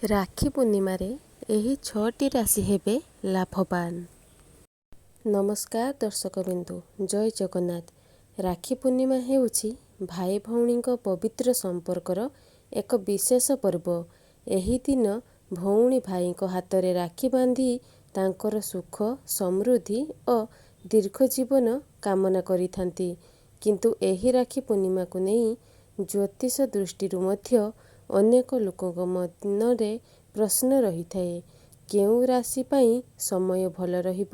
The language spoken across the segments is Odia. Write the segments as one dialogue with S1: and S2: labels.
S1: ରାକ୍ଷୀ ପୂର୍ଣ୍ଣିମାରେ ଏହି 6ଟି ରାଶି ହେବେ ଲାଭବାନ। ନମସ୍କାର ଦର୍ଶକବିନ୍ଦୁ, ଜୟ ଜଗନ୍ନାଥ। ରାକ୍ଷୀ ପୂର୍ଣ୍ଣିମା ହେଉଛି ଭାଇ ଭଉଣୀଙ୍କ ପବିତ୍ର ସମ୍ପର୍କର ଏକ ବିଶେଷ ପର୍ବ। ଏହି ଦିନ ଭଉଣୀ ଭାଇଙ୍କ ହାତରେ ରାକ୍ଷୀ ବାନ୍ଧି ତାଙ୍କର ସୁଖ, ସମୃଦ୍ଧି ଓ ଦୀର୍ଘ ଜୀବନ କାମନା କରିଥାନ୍ତି। କିନ୍ତୁ ଏହି ରାକ୍ଷୀ ପୂର୍ଣ୍ଣିମାକୁ ନେଇ ଜ୍ୟୋତିଷ ଦୃଷ୍ଟିରୁ ମଧ୍ୟ ଅନେକ ଲୋକଙ୍କ ମନରେ ପ୍ରଶ୍ନ ରହିଥାଏ। କେଉଁ ରାଶି ପାଇଁ ସମୟ ଭଲ ରହିବ?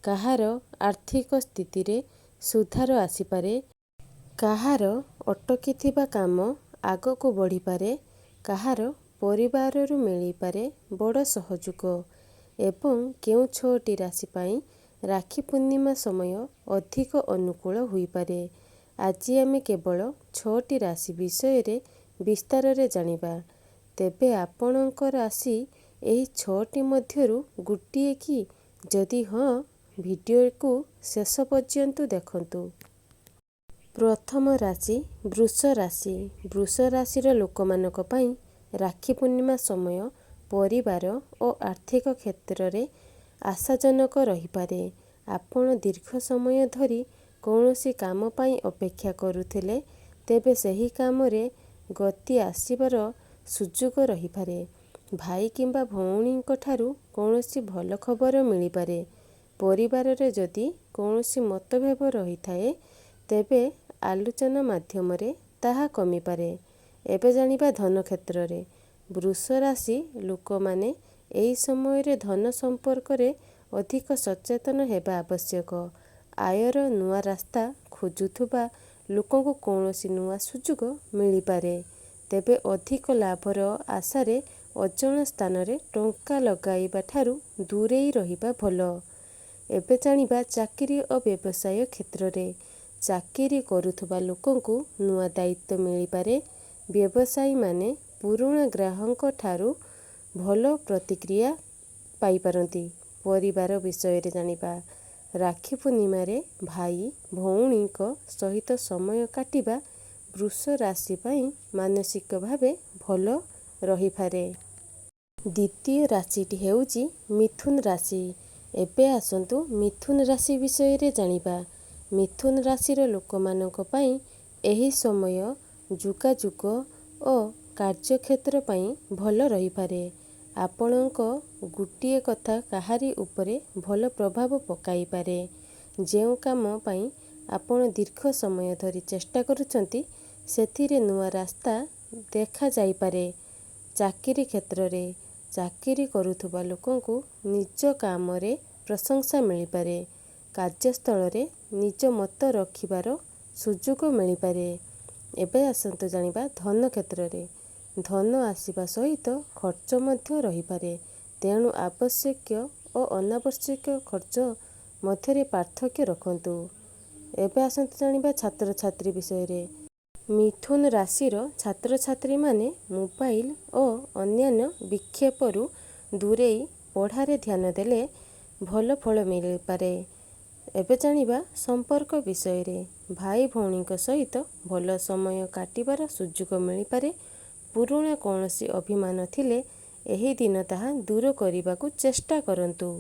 S1: କାହାର ଆର୍ଥିକ ସ୍ଥିତିରେ ସୁଧାର ଆସିପାରେ? କାହାର ଅଟକିଥିବା କାମ ଆଗକୁ ବଢ଼ିପାରେ? କାହାର ପରିବାରରୁ ମିଳିପାରେ ବଡ଼ ସହଯୋଗ? ଏବଂ କେଉଁ 6ଟି ରାଶି ପାଇଁ ରାକ୍ଷୀ ପୂର୍ଣ୍ଣିମା ସମୟ ଅଧିକ ଅନୁକୂଳ ହୋଇପାରେ? ଆଜି ଆମେ କେବଳ 6ଟି ରାଶି ବିଷୟରେ ବିସ୍ତାରରେ ଜାଣିବା। ତେବେ ଆପଣଙ୍କ ରାଶି ଏହି 6ଟି ମଧ୍ୟରୁ ଗୋଟିଏ କି? ଯଦି ହଁ, ଭିଡ଼ିଓକୁ ଶେଷ ପର୍ଯ୍ୟନ୍ତ ଦେଖନ୍ତୁ। ପ୍ରଥମ ରାଶି ବୃଷ ରାଶି। ବୃଷ ରାଶିର ଲୋକମାନଙ୍କ ପାଇଁ ରାକ୍ଷୀ ପୂର୍ଣ୍ଣିମା ସମୟ ପରିବାର ଓ ଆର୍ଥିକ କ୍ଷେତ୍ରରେ ଆଶାଜନକ ରହିପାରେ। ଆପଣ ଦୀର୍ଘ ସମୟ ଧରି କୌଣସି କାମ ପାଇଁ ଅପେକ୍ଷା କରୁଥିଲେ, ତେବେ ସେହି କାମରେ ଗତି ଆସିବାର ସୁଯୋଗ ରହିପାରେ। ଭାଇ କିମ୍ବା ଭଉଣୀଙ୍କ ଠାରୁ କୌଣସି ଭଲ ଖବର ମିଳିପାରେ। ପରିବାରରେ ଯଦି କୌଣସି ମତଭେଦ ରହିଥାଏ, ତେବେ ଆଲୋଚନା ମାଧ୍ୟମରେ ତାହା କମିପାରେ। ଏବେ ଜାଣିବା ଧନ କ୍ଷେତ୍ରରେ। ବୃଷ ରାଶି ଲୋକମାନେ ଏହି ସମୟରେ ଧନ ସମ୍ପର୍କରେ ଅଧିକ ସଚେତନ ହେବା ଆବଶ୍ୟକ। ଆୟର ନୂଆ ରାସ୍ତା ଖୋଜୁଥିବା ଲୋକଙ୍କୁ କୌଣସି ନୂଆ ସୁଯୋଗ ମିଳିପାରେ। ତେବେ ଅଧିକ ଲାଭର ଆଶାରେ ଅଜଣା ସ୍ଥାନରେ ଟଙ୍କା ଲଗାଇବା ଠାରୁ ଦୂରେଇ ରହିବା ଭଲ। ଏବେ ଜାଣିବା ଚାକିରି ଓ ବ୍ୟବସାୟ କ୍ଷେତ୍ରରେ। ଚାକିରି କରୁଥିବା ଲୋକଙ୍କୁ ନୂଆ ଦାୟିତ୍ୱ ମିଳିପାରେ। ବ୍ୟବସାୟୀମାନେ ପୁରୁଣା ଗ୍ରାହକଙ୍କ ଠାରୁ ଭଲ ପ୍ରତିକ୍ରିୟା ପାଇପାରନ୍ତି। ପରିବାର ବିଷୟରେ ଜାଣିବା। ରାକ୍ଷୀ ପୂର୍ଣ୍ଣିମାରେ ଭାଇ ଭଉଣୀଙ୍କ ସହିତ ସମୟ କାଟିବା ବୃଷ ରାଶି ପାଇଁ ମାନସିକ ଭାବେ ଭଲ ରହିପାରେ। ଦ୍ୱିତୀୟ ରାଶିଟି ହେଉଛି ମିଥୁନ ରାଶି। ଏବେ ଆସନ୍ତୁ ମିଥୁନ ରାଶି ବିଷୟରେ ଜାଣିବା। ମିଥୁନ ରାଶିର ଲୋକମାନଙ୍କ ପାଇଁ ଏହି ସମୟ ଯୋଗାଯୋଗ ଓ କାର୍ଯ୍ୟକ୍ଷେତ୍ର ପାଇଁ ଭଲ ରହିପାରେ। ଆପଣଙ୍କ ଗୋଟିଏ କଥା କାହାରି ଉପରେ ଭଲ ପ୍ରଭାବ ପକାଇପାରେ। ଯେଉଁ କାମ ପାଇଁ ଆପଣ ଦୀର୍ଘ ସମୟ ଧରି ଚେଷ୍ଟା କରୁଛନ୍ତି, ସେଥିରେ ନୂଆ ରାସ୍ତା ଦେଖାଯାଇପାରେ। ଚାକିରି କ୍ଷେତ୍ରରେ। ଚାକିରି କରୁଥିବା ଲୋକଙ୍କୁ ନିଜ କାମରେ ପ୍ରଶଂସା ମିଳିପାରେ। କାର୍ଯ୍ୟସ୍ଥଳରେ ନିଜ ମତ ରଖିବାର ସୁଯୋଗ ମିଳିପାରେ। ଏବେ ଆସନ୍ତୁ ଜାଣିବା ଧନ କ୍ଷେତ୍ରରେ। ଧନ ଆସିବା ସହିତ ଖର୍ଚ୍ଚ ମଧ୍ୟ ରହିପାରେ। ତେଣୁ ଆବଶ୍ୟକ ଓ ଅନାବଶ୍ୟକ ଖର୍ଚ୍ଚ ମଧ୍ୟରେ ପାର୍ଥକ୍ୟ ରଖନ୍ତୁ। ଏବେ ଆସନ୍ତୁ ଜାଣିବା ଛାତ୍ରଛାତ୍ରୀ ବିଷୟରେ। ମିଥୁନ ରାଶିର ଛାତ୍ରଛାତ୍ରୀମାନେ ମୋବାଇଲ ଓ ଅନ୍ୟାନ୍ୟ ବିକ୍ଷେପରୁ ଦୂରେଇ ପଢ଼ାରେ ଧ୍ୟାନ ଦେଲେ ଭଲ ଫଳ ମିଳିପାରେ। ଏବେ ଜାଣିବା ସମ୍ପର୍କ ବିଷୟରେ। ଭାଇ ଭଉଣୀଙ୍କ ସହିତ ଭଲ ସମୟ କାଟିବାର ସୁଯୋଗ ମିଳିପାରେ। ପୁରୁଣା କୌଣସି ଅଭିମାନ ଥିଲେ ଏହି ଦିନ ତାହା ଦୂର କରିବାକୁ ଚେଷ୍ଟା କରନ୍ତୁ।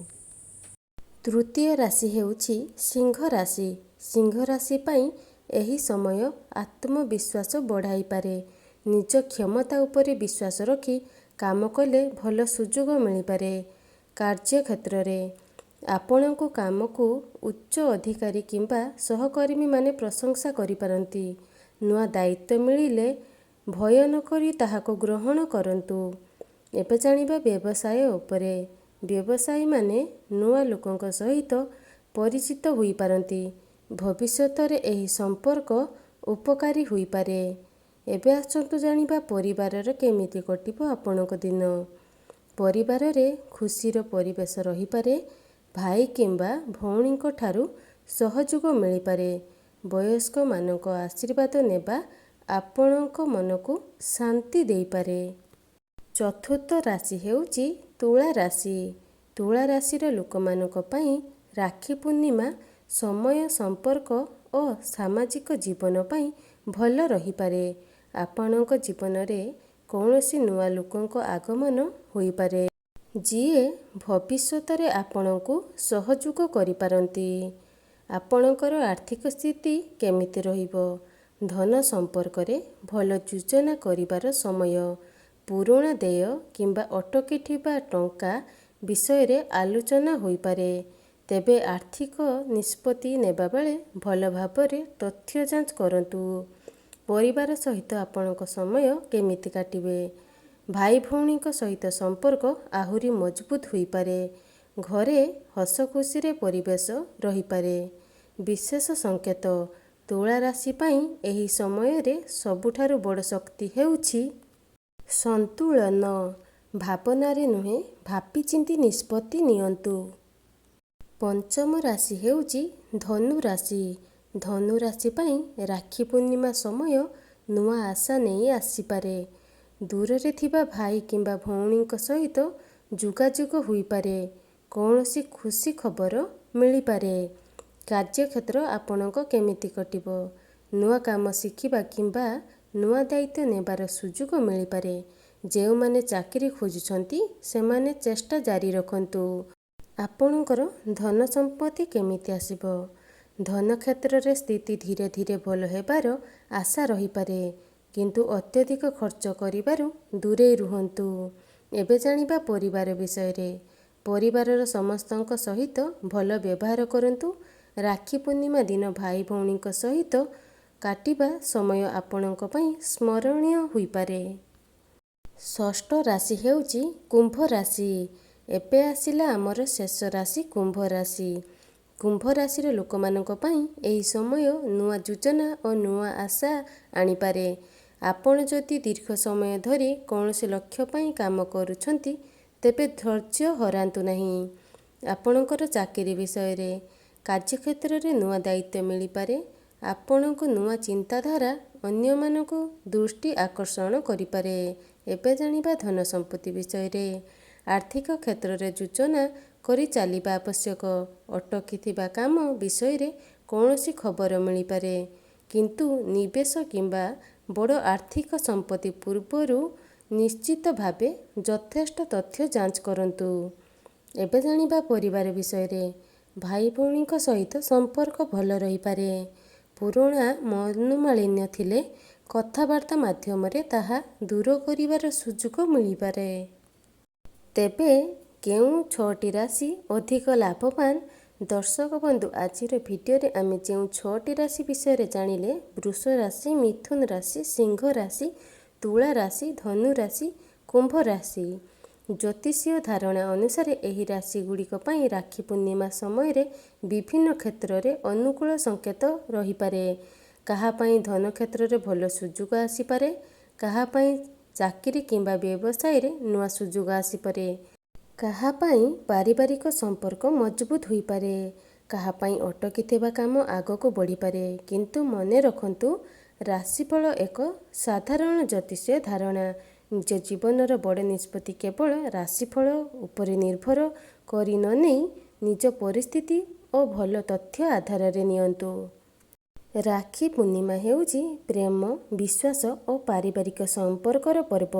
S1: ତୃତୀୟ ରାଶି ହେଉଛି ସିଂହ ରାଶି। ସିଂହ ରାଶି ପାଇଁ ଏହି ସମୟ ଆତ୍ମବିଶ୍ୱାସ ବଢ଼ାଇପାରେ। ନିଜ କ୍ଷମତା ଉପରେ ବିଶ୍ୱାସ ରଖି କାମ କଲେ ଭଲ ସୁଯୋଗ ମିଳିପାରେ। କାର୍ଯ୍ୟକ୍ଷେତ୍ରରେ। ଆପଣଙ୍କ କାମକୁ ଉଚ୍ଚ ଅଧିକାରୀ କିମ୍ବା ସହକର୍ମୀମାନେ ପ୍ରଶଂସା କରିପାରନ୍ତି। ନୂଆ ଦାୟିତ୍ୱ ମିଳିଲେ ଭୟ ନ କରି ତାହାକୁ ଗ୍ରହଣ କରନ୍ତୁ। ଏବେ ଜାଣିବା ବ୍ୟବସାୟ ଉପରେ। ବ୍ୟବସାୟୀମାନେ ନୂଆ ଲୋକଙ୍କ ସହିତ ପରିଚିତ ହୋଇପାରନ୍ତି। ଭବିଷ୍ୟତରେ ଏହି ସମ୍ପର୍କ ଉପକାରୀ ହୋଇପାରେ। ଏବେ ଆସନ୍ତୁ ଜାଣିବା ପରିବାରରେ କେମିତି କଟିବ ଆପଣଙ୍କ ଦିନ। ପରିବାରରେ ଖୁସିର ପରିବେଶ ରହିପାରେ। ଭାଇ କିମ୍ବା ଭଉଣୀଙ୍କ ଠାରୁ ସହଯୋଗ ମିଳିପାରେ। ବୟସ୍କମାନଙ୍କ ଆଶୀର୍ବାଦ ନେବା ଆପଣଙ୍କ ମନକୁ ଶାନ୍ତି ଦେଇପାରେ। ଚତୁର୍ଥ ରାଶି ହେଉଛି ତୁଳା ରାଶି। ତୁଳା ରାଶିର ଲୋକମାନଙ୍କ ପାଇଁ ରାକ୍ଷୀ ପୂର୍ଣ୍ଣିମା ସମୟ ସମ୍ପର୍କ ଓ ସାମାଜିକ ଜୀବନ ପାଇଁ ଭଲ ରହିପାରେ। ଆପଣଙ୍କ ଜୀବନରେ କୌଣସି ନୂଆ ଲୋକଙ୍କ ଆଗମନ ହୋଇପାରେ, ଯିଏ ଭବିଷ୍ୟତରେ ଆପଣଙ୍କୁ ସହଯୋଗ କରିପାରନ୍ତି। ଆପଣଙ୍କର ଆର୍ଥିକ ସ୍ଥିତି କେମିତି ରହିବ? ଧନ ସମ୍ପର୍କରେ ଭଲ ଯୋଜନା କରିବାର ସମୟ। ପୁରୁଣା ଦେୟ କିମ୍ବା ଅଟକି ଥିବା ଟଙ୍କା ବିଷୟରେ ଆଲୋଚନା ହୋଇପାରେ। ତେବେ ଆର୍ଥିକ ନିଷ୍ପତ୍ତି ନେବାବେଳେ ଭଲ ଭାବରେ ତଥ୍ୟ ଯାଞ୍ଚ କରନ୍ତୁ। ପରିବାର ସହିତ ଆପଣଙ୍କ ସମୟ କେମିତି କାଟିବେ? ଭାଇ ଭଉଣୀଙ୍କ ସହିତ ସମ୍ପର୍କ ଆହୁରି ମଜବୁତ ହୋଇପାରେ। ଘରେ ହସଖୁସିରେ ପରିବେଶ ରହିପାରେ। ବିଶେଷ ସଂକେତ। ତୁଳା ରାଶି ପାଇଁ ଏହି ସମୟରେ ସବୁଠାରୁ ବଡ଼ ଶକ୍ତି ହେଉଛି ସନ୍ତୁଳନ। ଭାବନାରେ ନୁହେଁ, ଭାବିଚିନ୍ତି ନିଷ୍ପତ୍ତି ନିଅନ୍ତୁ। ପଞ୍ଚମ ରାଶି ହେଉଛି ଧନୁ ରାଶି। ଧନୁ ରାଶି ପାଇଁ ରାକ୍ଷୀ ପୂର୍ଣ୍ଣିମା ସମୟ ନୂଆ ଆଶା ନେଇ ଆସିପାରେ। ଦୂରରେ ଥିବା ଭାଇ କିମ୍ବା ଭଉଣୀଙ୍କ ସହିତ ଯୋଗାଯୋଗ ହୋଇପାରେ। କୌଣସି ଖୁସି ଖବର ମିଳିପାରେ। କାର୍ଯ୍ୟକ୍ଷେତ୍ର ଆପଣଙ୍କ କେମିତି କଟିବ? ନୂଆ କାମ ଶିଖିବା କିମ୍ବା ନୂଆ ଦାୟିତ୍ୱ ନେବାର ସୁଯୋଗ ମିଳିପାରେ। ଯେଉଁମାନେ ଚାକିରି ଖୋଜୁଛନ୍ତି ସେମାନେ ଚେଷ୍ଟା ଜାରି ରଖନ୍ତୁ। ଆପଣଙ୍କର ଧନ ସମ୍ପତ୍ତି କେମିତି ଆସିବ? ଧନ କ୍ଷେତ୍ରରେ ସ୍ଥିତି ଧୀରେ ଧୀରେ ଭଲ ହେବାର ଆଶା ରହିପାରେ, କିନ୍ତୁ ଅତ୍ୟଧିକ ଖର୍ଚ୍ଚ କରିବାରୁ ଦୂରେଇ ରୁହନ୍ତୁ। ଏବେ ଜାଣିବା ପରିବାର ବିଷୟରେ। ପରିବାରର ସମସ୍ତଙ୍କ ସହିତ ଭଲ ବ୍ୟବହାର କରନ୍ତୁ। ରାକ୍ଷୀ ପୂର୍ଣ୍ଣିମା ଦିନ ଭାଇ ଭଉଣୀଙ୍କ ସହିତ କାଟିବା ସମୟ ଆପଣଙ୍କ ପାଇଁ ସ୍ମରଣୀୟ ହୋଇପାରେ। ଷଷ୍ଠ ରାଶି ହେଉଛି କୁମ୍ଭ ରାଶି। ଏବେ ଆସିଲା ଆମର ଶେଷ ରାଶି କୁମ୍ଭ ରାଶି। କୁମ୍ଭ ରାଶିର ଲୋକମାନଙ୍କ ପାଇଁ ଏହି ସମୟ ନୂଆ ଯୋଜନା ଓ ନୂଆ ଆଶା ଆଣିପାରେ। ଆପଣ ଯଦି ଦୀର୍ଘ ସମୟ ଧରି କୌଣସି ଲକ୍ଷ୍ୟ ପାଇଁ କାମ କରୁଛନ୍ତି, ତେବେ ଧୈର୍ଯ୍ୟ ହରାନ୍ତୁ ନାହିଁ। ଆପଣଙ୍କର ଚାକିରି ବିଷୟରେ। କାର୍ଯ୍ୟକ୍ଷେତ୍ରରେ ନୂଆ ଦାୟିତ୍ୱ ମିଳିପାରେ। ଆପଣଙ୍କ ନୂଆ ଚିନ୍ତାଧାରା ଅନ୍ୟମାନଙ୍କୁ ଦୃଷ୍ଟି ଆକର୍ଷଣ କରିପାରେ। ଏବେ ଜାଣିବା ଧନ ସମ୍ପତ୍ତି ବିଷୟରେ। ଆର୍ଥିକ କ୍ଷେତ୍ରରେ ଯୋଜନା କରି ଚାଲିବା ଆବଶ୍ୟକ। ଅଟକିଥିବା କାମ ବିଷୟରେ କୌଣସି ଖବର ମିଳିପାରେ, କିନ୍ତୁ ନିବେଶ କିମ୍ବା ବଡ଼ ଆର୍ଥିକ ସମ୍ପତ୍ତି ପୂର୍ବରୁ ନିଶ୍ଚିତ ଭାବେ ଯଥେଷ୍ଟ ତଥ୍ୟ ଯାଞ୍ଚ କରନ୍ତୁ। ଏବେ ଜାଣିବା ପରିବାର ବିଷୟରେ। ଭାଇ ଭଉଣୀଙ୍କ ସହିତ ସମ୍ପର୍କ ଭଲ ରହିପାରେ। ପୁରୁଣା ମନୋମାଳିନ୍ୟ ଥିଲେ କଥାବାର୍ତ୍ତା ମାଧ୍ୟମରେ ତାହା ଦୂର କରିବାର ସୁଯୋଗ ମିଳିପାରେ। ତେବେ କେଉଁ 6ଟି ରାଶି ଅଧିକ ଲାଭବାନ? ଦର୍ଶକ ବନ୍ଧୁ, ଆଜିର ଭିଡ଼ିଓରେ ଆମେ ଯେଉଁ 6ଟି ରାଶି ବିଷୟରେ ଜାଣିଲେ, ବୃଷ ରାଶି, ମିଥୁନ ରାଶି, ସିଂହ ରାଶି, ତୁଳା ରାଶି, ଧନୁ ରାଶି, କୁମ୍ଭ ରାଶି। ଜ୍ୟୋତିଷୀୟ ଧାରଣା ଅନୁସାରେ ଏହି ରାଶିଗୁଡ଼ିକ ପାଇଁ ରାକ୍ଷୀ ପୂର୍ଣ୍ଣିମା ସମୟରେ ବିଭିନ୍ନ କ୍ଷେତ୍ରରେ ଅନୁକୂଳ ସଂକେତ ରହିପାରେ। କାହା ପାଇଁ ଧନ କ୍ଷେତ୍ରରେ ଭଲ ସୁଯୋଗ ଆସିପାରେ, କାହା ପାଇଁ ଚାକିରି କିମ୍ବା ବ୍ୟବସାୟରେ ନୂଆ ସୁଯୋଗ ଆସିପାରେ, କାହା ପାଇଁ ପାରିବାରିକ ସମ୍ପର୍କ ମଜବୁତ ହୋଇପାରେ, କାହା ପାଇଁ ଅଟକିଥିବା କାମ ଆଗକୁ ବଢ଼ିପାରେ। କିନ୍ତୁ ମନେ ରଖନ୍ତୁ, ରାଶିଫଳ ଏକ ସାଧାରଣ ଜ୍ୟୋତିଷୀୟ ଧାରଣା। ନିଜ ଜୀବନର ବଡ଼ ନିଷ୍ପତ୍ତି କେବଳ ରାଶିଫଳ ଉପରେ ନିର୍ଭର କରି ନ ନେଇ ନିଜ ପରିସ୍ଥିତି ଓ ଭଲ ତଥ୍ୟ ଆଧାରରେ ନିଅନ୍ତୁ। ରାକ୍ଷୀ ପୂର୍ଣ୍ଣିମା ହେଉଛି ପ୍ରେମ, ବିଶ୍ୱାସ ଓ ପାରିବାରିକ ସମ୍ପର୍କର ପର୍ବ।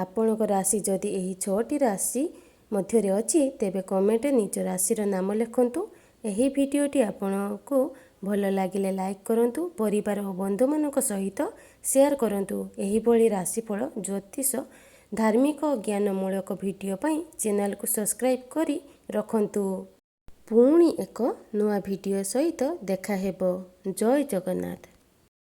S1: ଆପଣଙ୍କ ରାଶି ଯଦି ଏହି 6ଟି ରାଶି ମଧ୍ୟରେ ଅଛି, ତେବେ କମେଣ୍ଟରେ ନିଜ ରାଶିର ନାମ ଲେଖନ୍ତୁ। ଏହି ଭିଡ଼ିଓଟି ଆପଣଙ୍କୁ ଭଲ ଲାଗିଲେ ଲାଇକ୍ କରନ୍ତୁ। ପରିବାର ଓ ବନ୍ଧୁମାନଙ୍କ ସହିତ ସେୟାର କରନ୍ତୁ। ଏହିଭଳି ରାଶିଫଳ, ଜ୍ୟୋତିଷ, ଧାର୍ମିକ ଓ ଜ୍ଞାନମୂଳକ ଭିଡ଼ିଓ ପାଇଁ ଚ୍ୟାନେଲକୁ ସବସ୍କ୍ରାଇବ୍ କରି ରଖନ୍ତୁ। ପୁଣି ଏକ ନୂଆ ଭିଡ଼ିଓ ସହିତ ଦେଖା ହେବ। ଜୟ ଜଗନ୍ନାଥ।